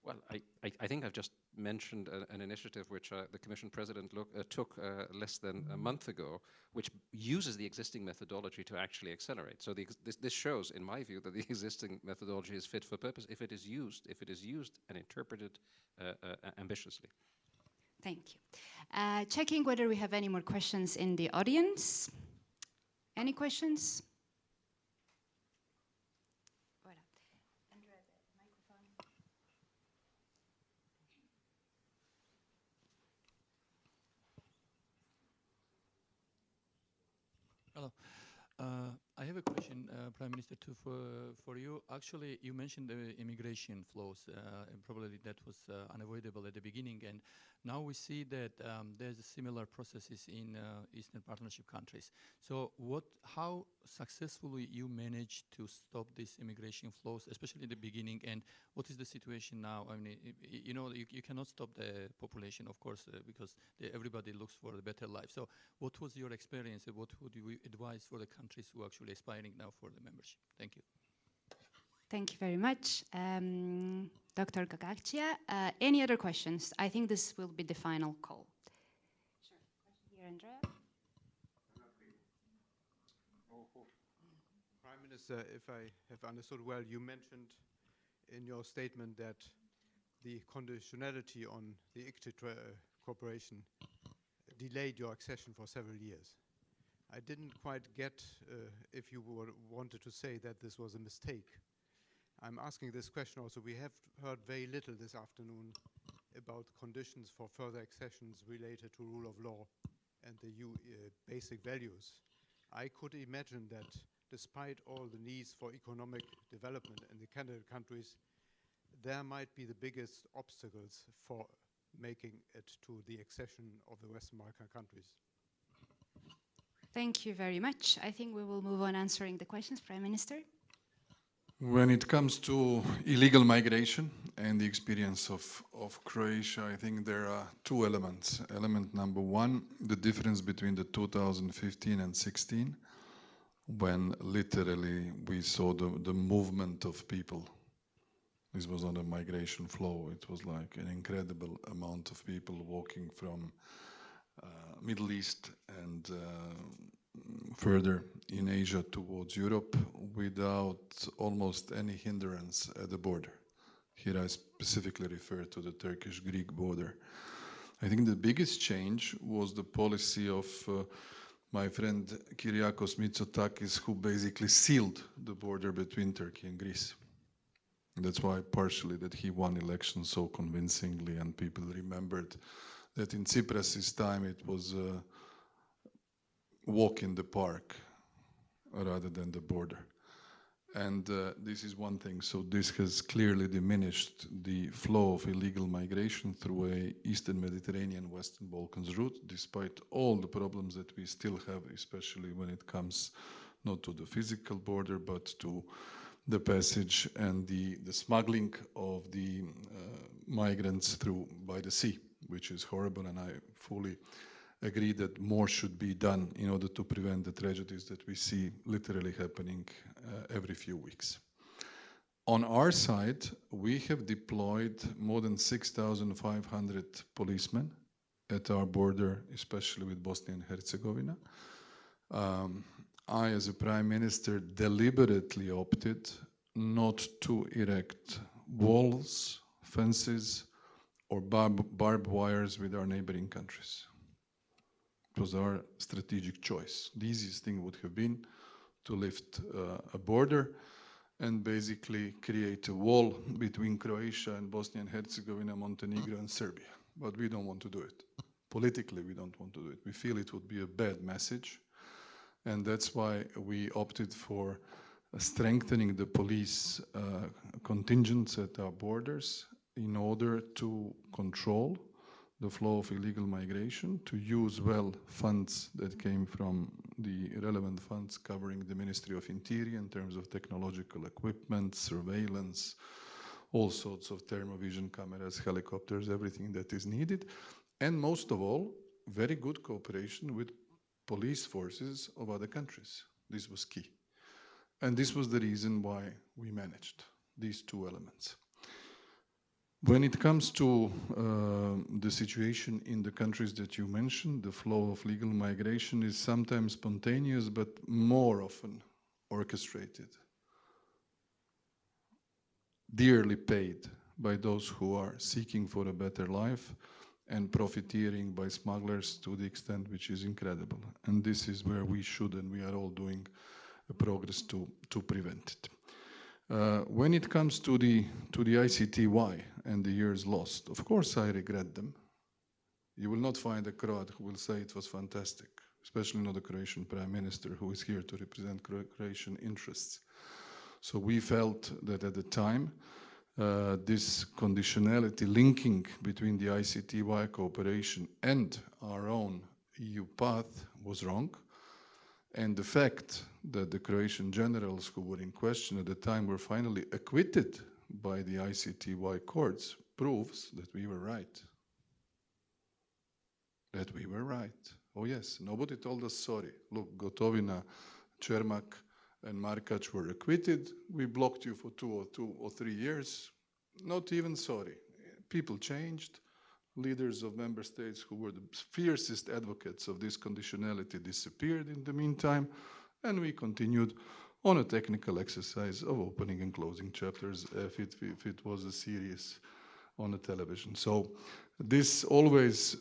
Well, I think I've just mentioned an initiative which the Commission President took less than a month ago, which uses the existing methodology to actually accelerate. So this shows, in my view, that the existing methodology is fit for purpose if it is used and interpreted ambitiously. Thank you. Checking whether we have any more questions in the audience. Any questions? Hello. I have a question, Prime Minister, too, for you. Actually, you mentioned the immigration flows, and probably that was unavoidable at the beginning. And now we see that there's similar processes in Eastern Partnership countries. So how successfully you managed to stop these immigration flows, especially in the beginning, and what is the situation now? I mean, you cannot stop the population, of course, because everybody looks for a better life. So what was your experience, and what would you advise for the countries who are actually aspiring now for the membership? Thank you. Thank you very much. Dr. Gagakcia, any other questions? I think this will be the final call. Sure. Question here, Andrea. Prime Minister, if I have understood well, you mentioned in your statement that the conditionality on the ICTY cooperation delayed your accession for several years. I didn't quite get if you wanted to say that this was a mistake. I'm asking this question also. We have heard very little this afternoon about conditions for further accessions related to rule of law and the basic values. I could imagine that despite all the needs for economic development in the candidate countries, there might be the biggest obstacles for making it to the accession of the Western Balkan countries. Thank you very much. I think we will move on answering the questions. Prime Minister. When it comes to illegal migration and the experience of Croatia, I think there are two elements. Element number one, the difference between the 2015 and 16, when literally we saw the movement of people. This was not a migration flow. It was like an incredible amount of people walking from Middle East and further in Asia towards Europe without almost any hindrance at the border. Here I specifically refer to the Turkish-Greek border. I think the biggest change was the policy of my friend Kyriakos Mitsotakis, who basically sealed the border between Turkey and Greece. And that's why partially that he won elections so convincingly, and people remembered that in Tsipras's time it was a walk in the park rather than the border. And this is one thing. So this has clearly diminished the flow of illegal migration through a Eastern Mediterranean, Western Balkans route, despite all the problems that we still have, especially when it comes not to the physical border, but to the passage and the smuggling of the migrants through by the sea, which is horrible, and I fully agree that more should be done in order to prevent the tragedies that we see literally happening every few weeks. On our side, we have deployed more than 6,500 policemen at our border, especially with Bosnia and Herzegovina. I, as a Prime Minister, deliberately opted not to erect walls, fences, or barbed wires with our neighboring countries. It was our strategic choice. The easiest thing would have been to lift a border and basically create a wall between Croatia and Bosnia and Herzegovina, Montenegro and Serbia. But we don't want to do it. Politically, we don't want to do it. We feel it would be a bad message. And that's why we opted for strengthening the police contingents at our borders in order to control the flow of illegal migration, to use well funds that came from the relevant funds covering the Ministry of Interior in terms of technological equipment, surveillance, all sorts of thermovision cameras, helicopters, everything that is needed. And most of all, very good cooperation with police forces of other countries. This was key. And this was the reason why we managed these two elements. When it comes to the situation in the countries that you mentioned, the flow of legal migration is sometimes spontaneous, but more often orchestrated, dearly paid by those who are seeking for a better life and profiteering by smugglers to the extent which is incredible. And this is where we should, and we are all doing progress to prevent it. When it comes to the ICTY and the years lost, of course I regret them. You will not find a Croat who will say it was fantastic, especially not the Croatian Prime Minister who is here to represent Croatian interests. So we felt that at the time, this conditionality linking between the ICTY cooperation and our own EU path was wrong. And the fact that the Croatian generals who were in question at the time were finally acquitted by the ICTY courts proves that we were right. That we were right. Oh yes, nobody told us sorry. Look, Gotovina, Čermak, and Markac were acquitted. We blocked you for 2 or 3 years. Not even sorry. People changed. Leaders of member states who were the fiercest advocates of this conditionality disappeared in the meantime, and we continued on a technical exercise of opening and closing chapters if it was a series on a television. So this always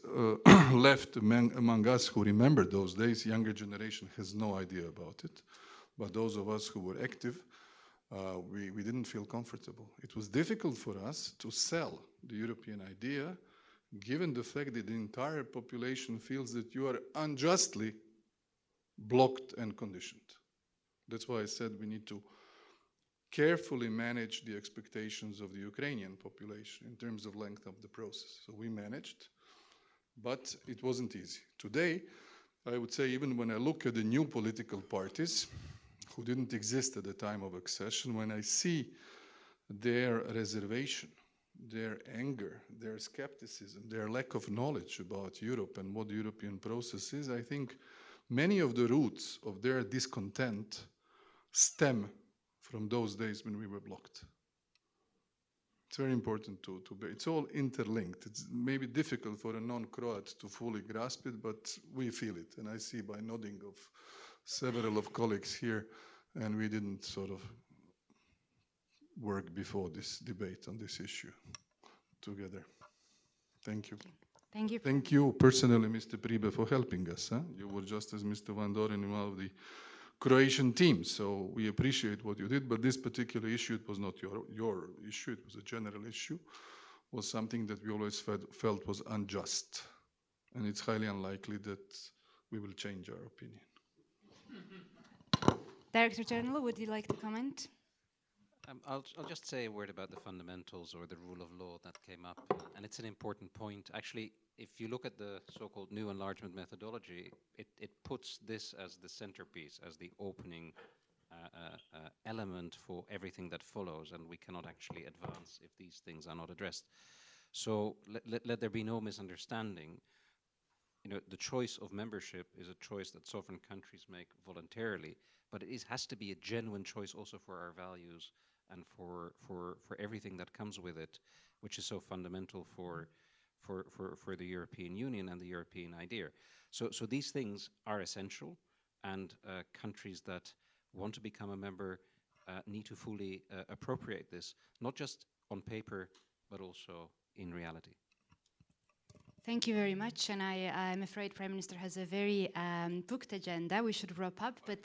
left among us who remember those days. Younger generation has no idea about it, but those of us who were active, we didn't feel comfortable. It was difficult for us to sell the European idea, given the fact that the entire population feels that you are unjustly blocked and conditioned. That's why I said we need to carefully manage the expectations of the Ukrainian population in terms of length of the process. So we managed, but it wasn't easy. Today, I would say even when I look at the new political parties who didn't exist at the time of accession, when I see their reservation, their anger, their skepticism, their lack of knowledge about Europe and what the European process is, I think many of the roots of their discontent stem from those days when we were blocked. It's very important to be, it's all interlinked. It's maybe difficult for a non-Croat to fully grasp it, but we feel it. And I see by nodding of several of colleagues here, and we didn't sort of work before this debate on this issue together. Thank you. Thank you. Thank you personally, Mr. Priebe, for helping us. Huh? You were just as Mr. Van Doren one of the Croatian team, so we appreciate what you did, but this particular issue, it was not your issue, it was a general issue, was something that we always felt was unjust. And it's highly unlikely that we will change our opinion. Director General, would you like to comment? I'll just say a word about the fundamentals or the rule of law that came up, and it's an important point. Actually, if you look at the so-called new enlargement methodology, it puts this as the centerpiece, as the opening element for everything that follows, and we cannot actually advance if these things are not addressed. So let there be no misunderstanding. You know, the choice of membership is a choice that sovereign countries make voluntarily, but it has to be a genuine choice also for our values and for everything that comes with it, which is so fundamental for the European Union and the European idea. So these things are essential, and countries that want to become a member need to fully appropriate this, not just on paper, but also in reality. Thank you very much, and I'm afraid Prime Minister has a very booked agenda. We should wrap up, but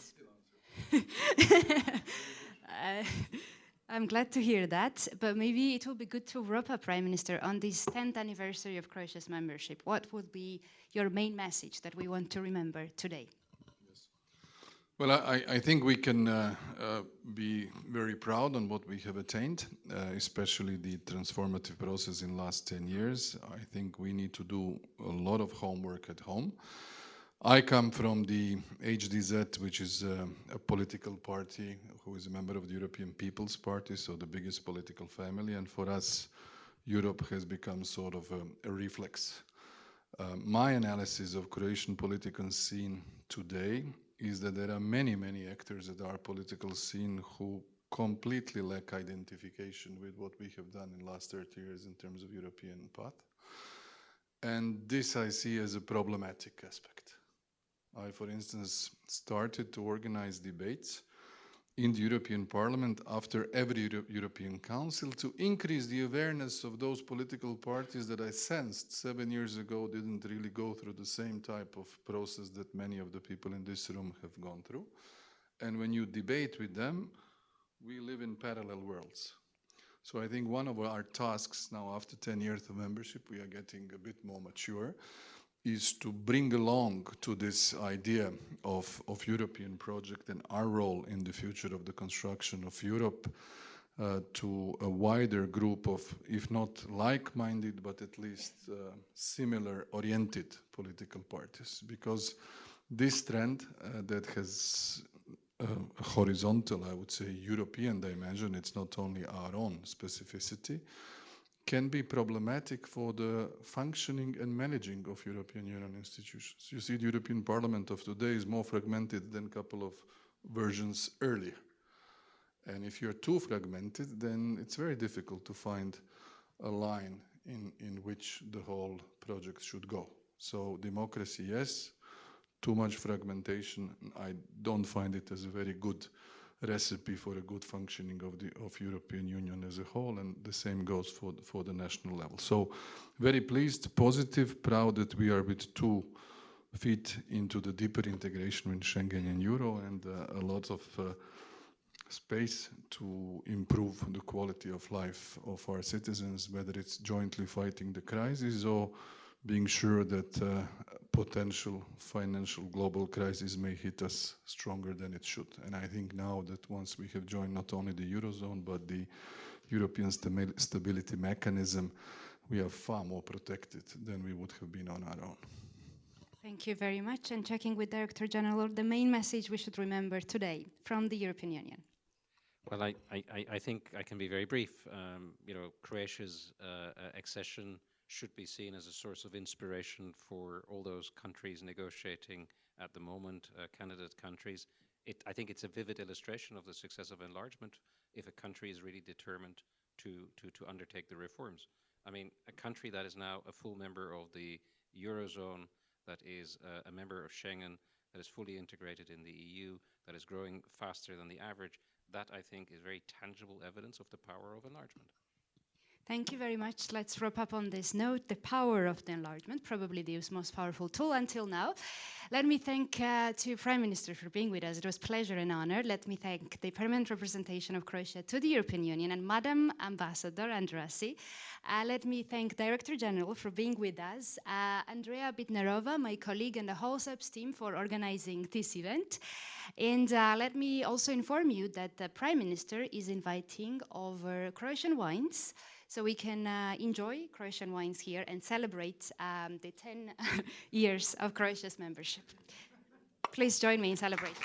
I'm glad to hear that. But maybe it will be good to wrap up, Prime Minister, on this 10th anniversary of Croatia's membership. What would be your main message that we want to remember today? Yes. Well, I think we can be very proud on what we have attained, especially the transformative process in the last 10 years. I think we need to do a lot of homework at home. I come from the HDZ, which is a political party who is a member of the European People's Party, so the biggest political family. And for us, Europe has become sort of a reflex. My analysis of Croatian political scene today is that there are many, many actors at our political scene who completely lack identification with what we have done in the last 30 years in terms of European path. And this I see as a problematic aspect. I, for instance, started to organize debates in the European Parliament after every European Council to increase the awareness of those political parties that I sensed 7 years ago didn't really go through the same type of process that many of the people in this room have gone through. And when you debate with them, we live in parallel worlds. So I think one of our tasks now, after 10 years of membership, we are getting a bit more mature, is to bring along to this idea of European project and our role in the future of the construction of Europe to a wider group of, if not like-minded, but at least similar-oriented political parties. Because this trend that has a horizontal, I would say, European dimension, it's not only our own specificity, can be problematic for the functioning and managing of European Union institutions. You see, the European Parliament of today is more fragmented than a couple of versions earlier. And if you're too fragmented, then it's very difficult to find a line in which the whole project should go. So democracy, yes. Too much fragmentation, I don't find it as a very good recipe for a good functioning of European Union as a whole, and the same goes for the national level. So very pleased, positive, proud that we are with 2 feet into the deeper integration with Schengen and Euro, and a lot of space to improve the quality of life of our citizens, whether it's jointly fighting the crisis or being sure that potential financial global crisis may hit us stronger than it should. And I think now that once we have joined not only the Eurozone, but the European Stability Mechanism, we are far more protected than we would have been on our own. Thank you very much. And checking with Director General, the main message we should remember today from the European Union. Well, I think I can be very brief. Croatia's accession should be seen as a source of inspiration for all those countries negotiating at the moment, candidate countries. I think it's a vivid illustration of the success of enlargement if a country is really determined to undertake the reforms. I mean, a country that is now a full member of the Eurozone, that is a member of Schengen, that is fully integrated in the EU, that is growing faster than the average, that I think is very tangible evidence of the power of enlargement. Thank you very much. Let's wrap up on this note. The power of the enlargement, probably the most powerful tool until now. Let me thank to Prime Minister for being with us. It was a pleasure and honor. Let me thank the permanent representation of Croatia to the European Union and Madam Ambassador Andrassy. Let me thank Director General for being with us, Andrea Bitnerova, my colleague, and the whole SEPS team for organizing this event. And let me also inform you that the Prime Minister is inviting over Croatian wines, so we can enjoy Croatian wines here and celebrate the 10 years of Croatia's membership. Please join me in celebration.